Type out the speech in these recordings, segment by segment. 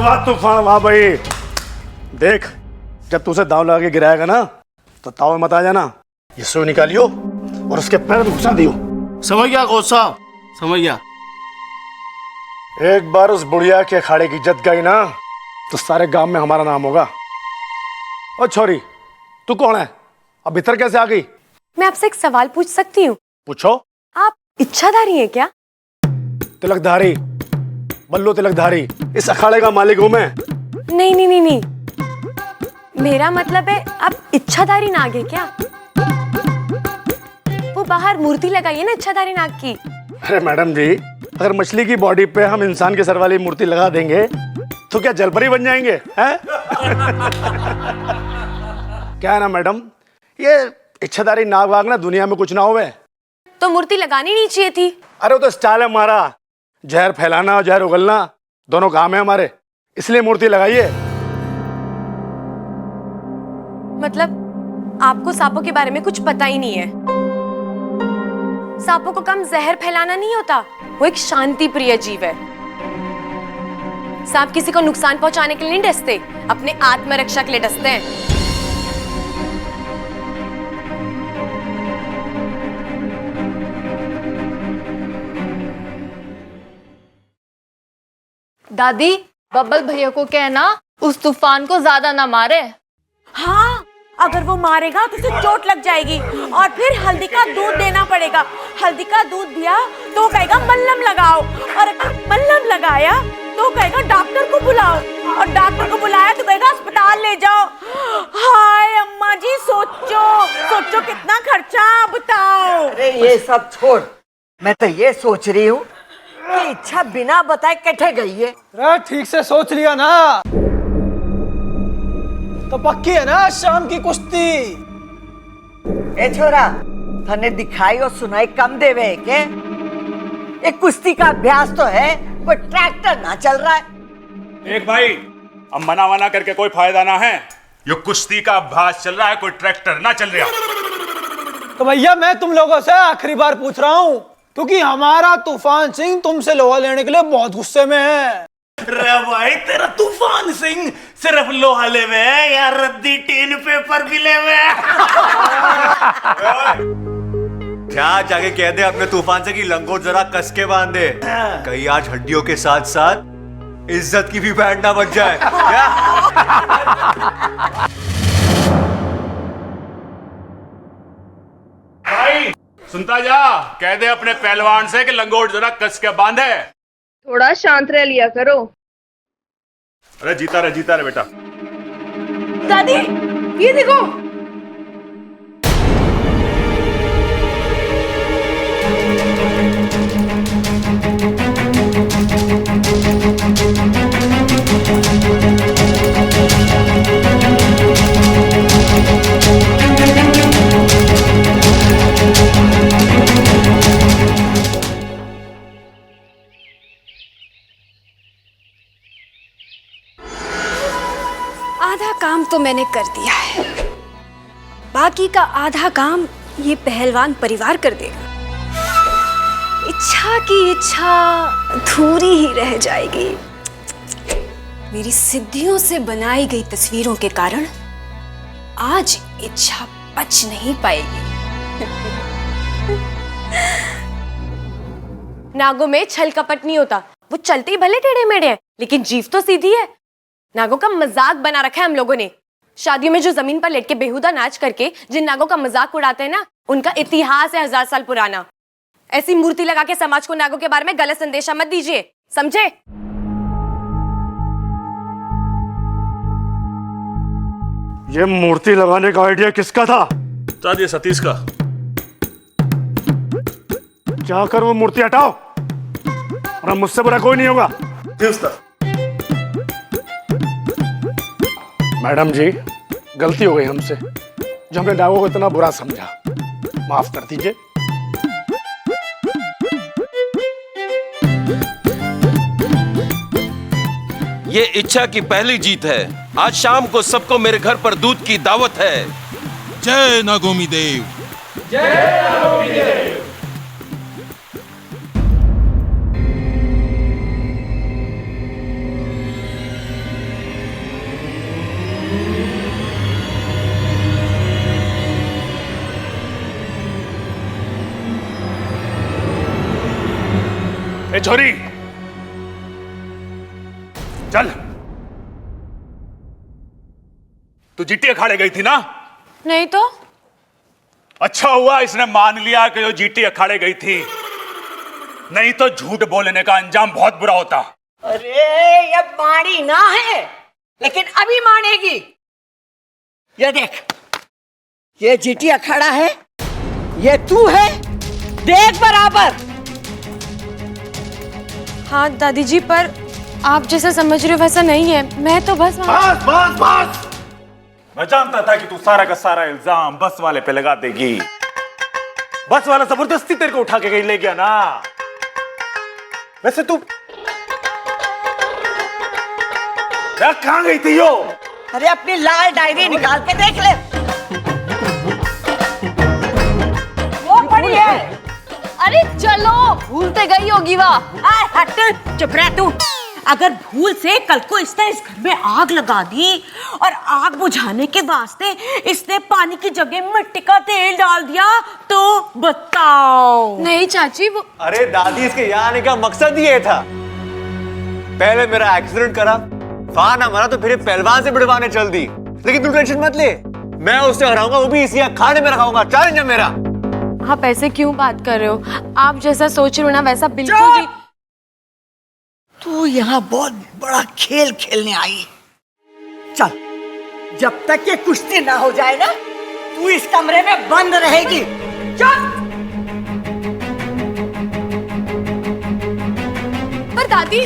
वाह तूफान, वाह भाई। देख, जब तू उसे दाव लगा के गिराएगा ना तो ताव में मत आ जाना। ये सुई निकालियो और उसके पैर में घुसा दियो। समझ गया कोच साहब, समझ गया। एक बार उस बुढ़िया के अखाड़े की इज्जत गई ना तो सारे गांव में हमारा नाम होगा। ओ छोरी, तू कौन है? अब भीतर कैसे आ गई? मैं आपसे एक सवाल पूछ सकती हूँ? पूछो। आप इच्छाधारी हैं क्या? तिलकधारी, बल्लू तिलकधारी, इस अखाड़े का मालिक हूं मैं। नहीं नहीं नहीं नहीं, मेरा मतलब है आप इच्छाधारी नाग है क्या? वो बाहर मूर्ति लगाई है ना इच्छाधारी नाग की। अरे मैडम जी, अगर मछली की बॉडी पे हम इंसान के सर वाली मूर्ति लगा देंगे तो क्या जलपरी बन जाएंगे हैं? क्या है ना मैडम, ये इच्छाधारी नाग वाग ना दुनिया में कुछ ना होवे। तो मूर्ति लगानी नहीं चाहिए थी। अरे वो तो स्टाइल है हमारा, जहर फैलाना और जहर उगलना दोनों काम है हमारे, इसलिए मूर्ति लगाइए। मतलब आपको सांपों के बारे में कुछ पता ही नहीं है। सांपों को कम जहर फैलाना नहीं होता, वो एक शांति प्रिय जीव है। सांप किसी को नुकसान पहुंचाने के लिए नहीं डसते, अपने आत्मरक्षा के लिए डसते हैं। दादी, बब्बल भैया को कहना उस तूफान को ज्यादा ना मारे। हाँ, अगर वो मारेगा तो उसे चोट लग जाएगी और फिर हल्दी का दूध देना पड़ेगा। हल्दी का दूध दिया तो कहेगा मल्लम लगाओ, और अगर मल्लम लगाया तो कहेगा डॉक्टर को बुलाओ, और डॉक्टर को बुलाया तो कहेगा अस्पताल ले जाओ। हाय अम्मा जी, सोचो सोचो कितना खर्चा, बताओ। अरे ये सब छोड़, मैं तो ये सोच रही हूँ कि इच्छा बिना बताए कैसे गई है। अरे ठीक से सोच लिया ना तो पक्की है ना शाम की कुश्ती। ए छोरा, थाने दिखाई और सुनाई कम देवे है के? एक कुश्ती का अभ्यास तो है, कोई ट्रैक्टर ना चल रहा है। देख भाई, अब मना वना करके कोई फायदा ना है। ये कुश्ती का अभ्यास चल रहा है, कोई ट्रैक्टर ना चल रहा। तो भैया मैं तुम लोगों से आखिरी बार पूछ रहा हूँ, क्योंकि हमारा तूफान सिंह तुमसे लोहा लेने के लिए बहुत गुस्से में है। रे भाई, तेरा तूफान सिंह सिर्फ लोहा लेवे है या रद्दी टीन पेपर भी लेवे है? क्या जाके कह दे अपने तूफान से कि लंगोट जरा कस के बांध दे, कहीं आज हड्डियों के साथ साथ इज्जत की भी बैंड ना बच जाए। क्या? भाई सुनता जा, कह दे अपने पहलवान से कि लंगोट जरा कस के बांधे। थोड़ा शांत रह लिया करो। अरे जीता रहे बेटा। दादी, ये देखो। आधा काम तो मैंने कर दिया है, बाकी का आधा काम ये पहलवान परिवार कर देगा। इच्छा की इच्छा अधूरी ही रह जाएगी। मेरी सिद्धियों से बनाई गई तस्वीरों के कारण आज इच्छा बच नहीं पाएगी। नागों में छल कपट नहीं होता, वो चलते ही भले टेढ़े मेढ़े हैं लेकिन जीव तो सीधी है। नागों का मजाक बना रखा है हम लोगों ने। शादियों में जो जमीन पर लेट के बेहुदा नाच करके जिन नागों का मजाक उड़ाते हैं ना, उनका इतिहास है 1000 साल पुराना। ऐसी मूर्ति लगा के समाज को नागों के बारे में गलत संदेशा मत दीजिए, समझे? ये मूर्ति लगाने का आइडिया किसका था? ये सतीश का। जाकर वो मूर्ति हटाओ, और मुझसे बुरा कोई नहीं होगा। मैडम जी, गलती हो गई हमसे, जो हमने नागों को इतना बुरा समझा, माफ कर दीजिए। ये इच्छा की पहली जीत है। आज शाम को सबको मेरे घर पर दूध की दावत है। जय नागोमी देव। जय नागोमी देव। छोरी, चल। तू जीटी अखाड़े गई थी ना? नहीं तो। अच्छा हुआ इसने मान लिया कि वो जीटी अखाड़े गई थी, नहीं तो झूठ बोलने का अंजाम बहुत बुरा होता। अरे ये माड़ी ना है, लेकिन अभी मानेगी। ये देख, ये जीटी अखाड़ा है, ये तू है, देख बराबर। हाँ दादी जी, पर आप जैसा समझ रहे हो वैसा नहीं है। मैं तो बस बस बस बस, मैं जानता था कि तू सारा का सारा इल्जाम बस वाले पे लगा देगी। बस वाला जबरदस्ती तेरे को उठा के ले गया ना। वैसे तू कहां गई थी यो? अरे अपनी लाल डायरी निकाल के देख ले, वो पड़ी है। अरे चलो, भूलते गई होगी वह। हट, चुप रह तू। अगर भूल से कल को इसने इस घर में आग लगा दी और आग बुझाने के वास्ते इसने पानी की जगह मिट्टी का तेल डाल दिया तो बताओ। नहीं चाची, वो अरे दादी, इसके यहाँ आने का मकसद ये था। पहले मेरा एक्सीडेंट करा, फान हमारा तो फिर पहलवान से बिड़वाने चल दी। लेकिन तू टेंशन मत ले, मैं उससे हराऊंगा, वो भी इसी अखाड़े में रखाऊंगा। चैलेंज है मेरा। आप ऐसे क्यों बात कर रहे हो? आप जैसा सोच रहे हो ना वैसा बिल्कुल भी। तू यहाँ बहुत बड़ा खेल खेलने आई। चल, जब तक ये कुश्ती ना हो जाए ना, तू इस कमरे में बंद रहेगी। चल। पर दादी,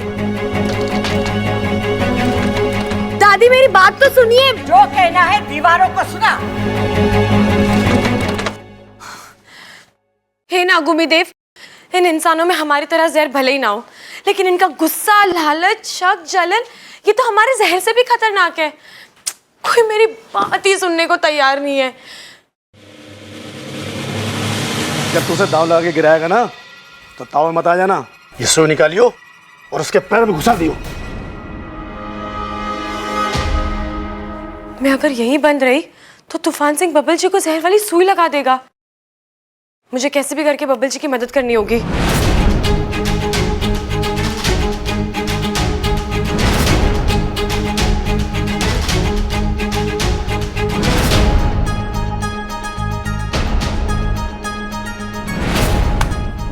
दादी मेरी बात तो सुनिए। जो कहना है दीवारों को सुना। हे नागुमी देव, इन इंसानों में हमारी तरह जहर भले ही ना हो, लेकिन इनका गुस्सा, लालच, शक, जलन, ये तो हमारे जहर से भी खतरनाक है। कोई मेरी बात ही सुनने को तैयार नहीं है। जब तू उसे दांव लगा के गिराएगा ना, तो ताव में मत आ जाना। ये सुई निकालियो और उसके पैर में घुसा दियो। मैं अगर यहीं बंद रही तो तूफान सिंह बब्बल जी को जहर वाली सुई लगा देगा। मुझे कैसे भी करके बब्बल जी की मदद करनी होगी।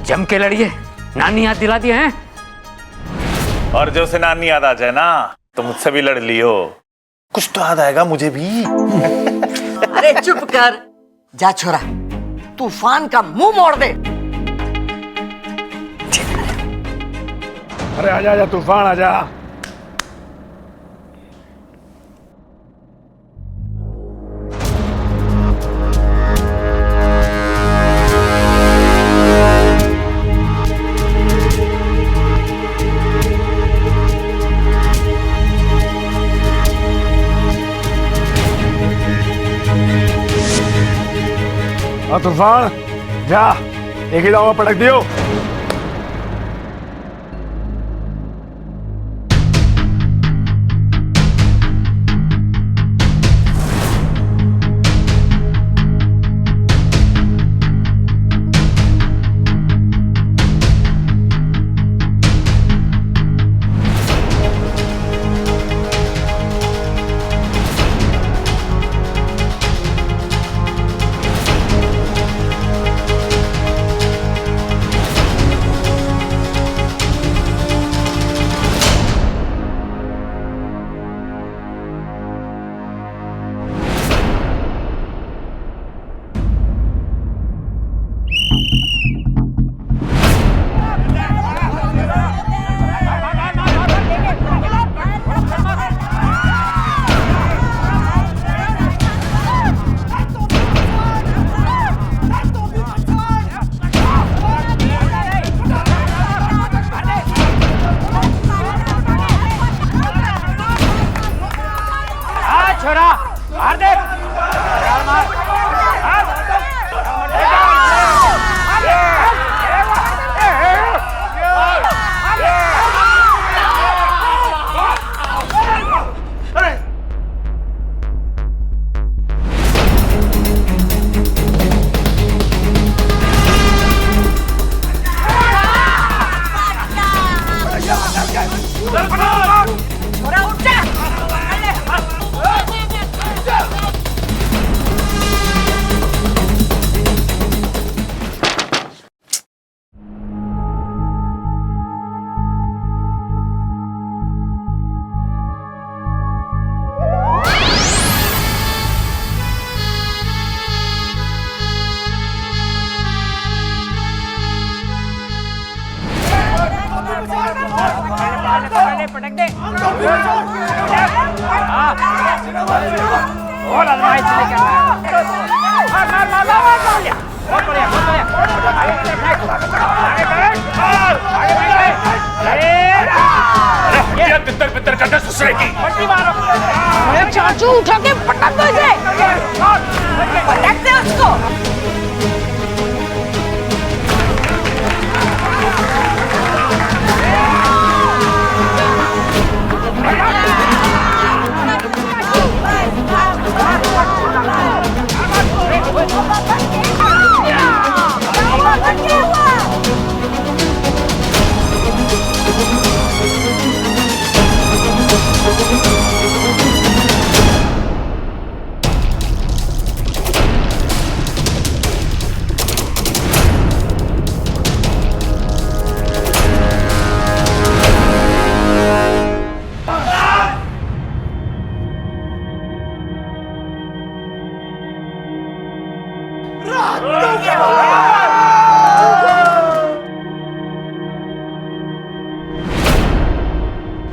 जम के लड़िए, नानी याद दिला दिए हैं। और जो से नानी याद आ जाए ना, तो मुझसे भी लड़ लियो। कुछ तो याद आएगा मुझे भी। अरे चुप कर, जा छोरा, तूफान का मुंह मोड़ दे। अरे आजा आजा तूफान, आजा। तूफान जा, एक ही दाव में पटक दियो। छोरा मार दे, मार। और अलमारी से लेकर बहुत बढ़िया पितर पितर करते ससुरे की अरे चाचू उठा के पटक दो इसे, पटक दे उसको।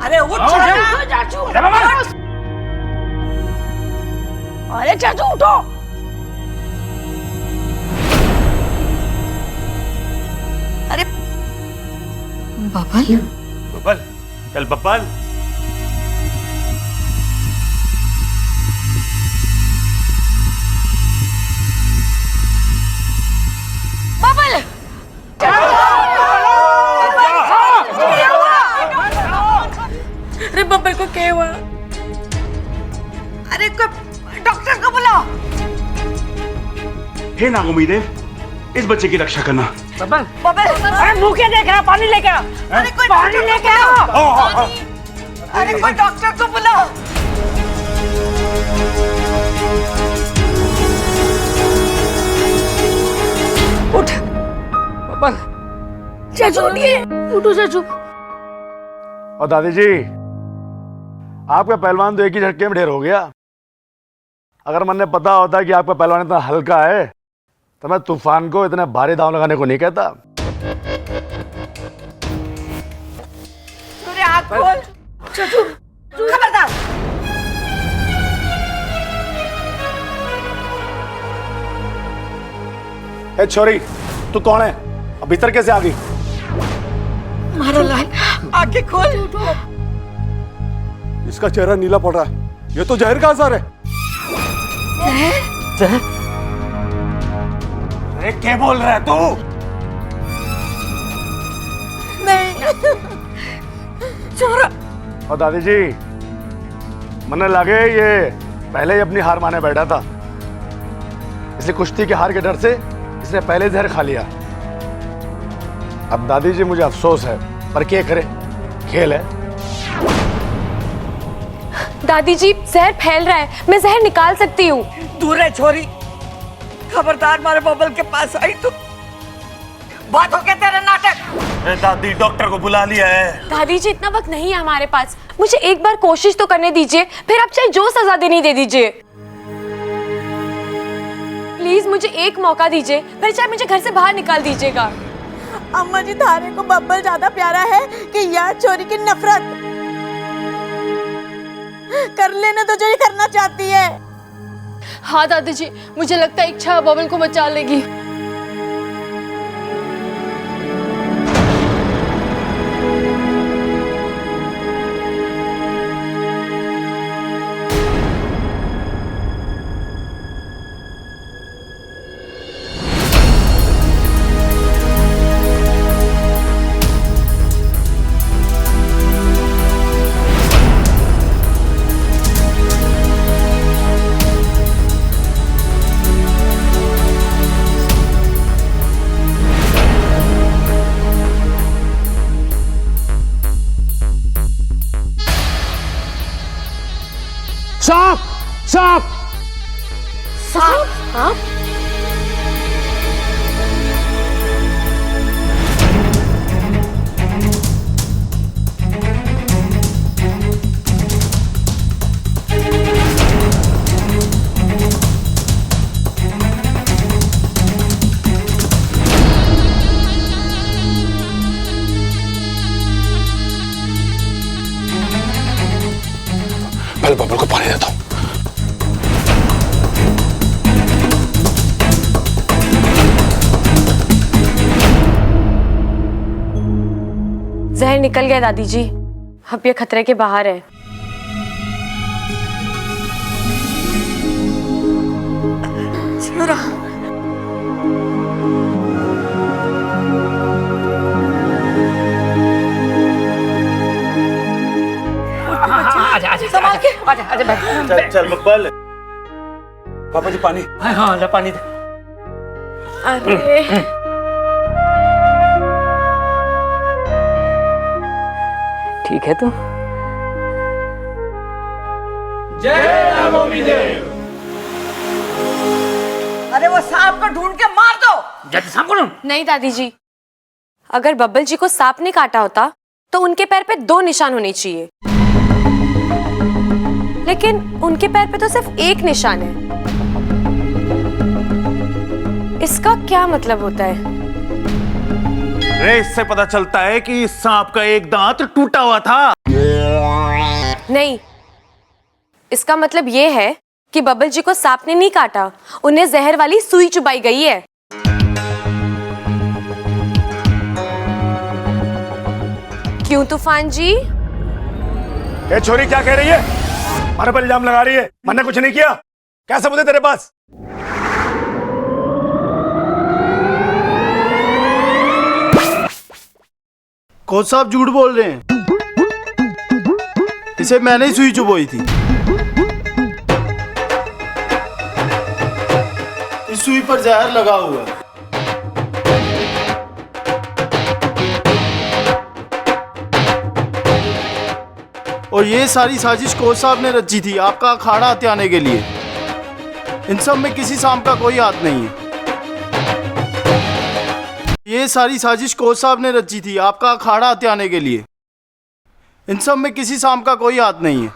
अरे उठ चाचू, अरे चाचू उठो। अरे बबल, बबल, चल बबल। बबल अरे बबल को क्या हुआ? अरे डॉक्टर को बुलाओ। हे नागोमीदेव, इस बच्चे की रक्षा करना। बबल, बबल, अरे मुंह क्या देख रहा, पानी लेके आ। अरे कोई पानी लेके आओ। अरे कोई डॉक्टर को बुलाओ। उठ बबल, चाचू उठिए, उठो चाचू। और दादी जी, आपका पहलवान तो एक ही झटके में ढेर हो गया। अगर मैंने पता होता कि आपका पहलवान इतना हल्का है तो मैं तूफान को इतने भारी दांव लगाने को नहीं कहता। तूने आँख खोल। चाचू, खबरदार। ए छोरी, तू कौन है? अब भीतर कैसे आ गई? मारा लाल, आंखें खोल। इसका चेहरा नीला पड़ रहा है, ये तो जहर का असर है। अरे क्या बोल रहा है तू? नहीं, छोरा। और दादी जी, मैंने लगे ये पहले ही अपनी हार माने बैठा था, इसलिए कुश्ती की हार के डर से इसने पहले जहर खा लिया। अब दादी जी मुझे अफसोस है, पर क्या करे, खेल है। दादी जी, जहर फैल रहा है, मैं जहर निकाल सकती हूँ। दूर है छोरी, खबरदार मारे बबल के पास आई तो बात हो गया तेरा नाटक। दादी, डॉक्टर को बुला लिया है। दादी जी, इतना वक्त नहीं है हमारे पास, मुझे एक बार कोशिश तो करने दीजिए, फिर आप चाहे जो सजा देनी दे दीजिए। प्लीज मुझे एक मौका दीजिए, फिर चाहे मुझे घर से बाहर निकाल दीजिएगा। अम्मा जी, थारे को बब्बल ज्यादा प्यारा है कि यार चोरी की नफरत? कर लेने तो जो ये करना चाहती है। हाँ दादी जी, मुझे लगता है इच्छा बबल को बचा लेगी। सांप, सांप, सांप? हाँ? पहले बबल को पानी देता हूँ। निकल गए दादी जी, अब ये खतरे के बाहर है। आजा आजा संभाल के। आजा आजा बैठ चल चल मकबल। पापा जी पानी। हाँ हाँ ले पानी दे। अरे ठीक है तू। अरे वो सांप को ढूंढ के मार दो। जल्दी सांप को ढूंढ। नहीं दादी जी, अगर बब्बल जी को सांप ने काटा होता तो उनके पैर पे 2 निशान होने चाहिए, लेकिन उनके पैर पे तो सिर्फ 1 निशान है। इसका क्या मतलब होता है? रे इससे पता चलता है कि सांप का एक दांत टूटा हुआ था। नहीं, इसका मतलब ये है कि बब्बल जी को सांप ने नहीं काटा, उन्हें जहर वाली सुई चुबाई गई है। क्यों तूफान जी? ये छोरी क्या कह रही है? हमारे पर इल्जाम लगा रही है। मैंने कुछ नहीं किया। क्या सबूत है तेरे पास? कोच साहब झूठ बोल रहे हैं। इसे मैंने ही सुई चुभोई थी। इस सुई पर जहर लगा हुआ है। और ये सारी साजिश कोच साहब ने रची थी आपका अखाड़ा हथियाने के लिए। इन सब में किसी सांप का कोई हाथ नहीं है। ये सारी साजिश कोच साहब ने रची थी आपका अखाड़ा हथियाने के लिए। इन सब में किसी सांप का कोई हाथ नहीं है।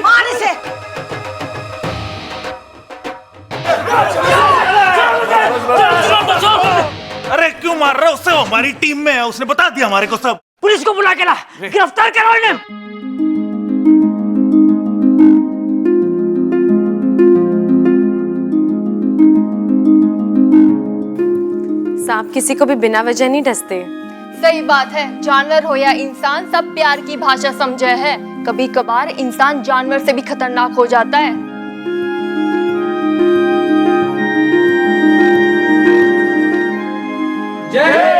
मार इसे। अरे क्यों मार रहे हो उससे? वो हमारी टीम में है, उसने बता दिया हमारे को सब। पुलिस को बुला के ला, गिरफ्तार करो इन्हें। सांप किसी को भी बिना वजह नहीं डसते। सही बात है, जानवर हो या इंसान, सब प्यार की भाषा समझे है। कभी कभार इंसान जानवर से भी खतरनाक हो जाता है। जय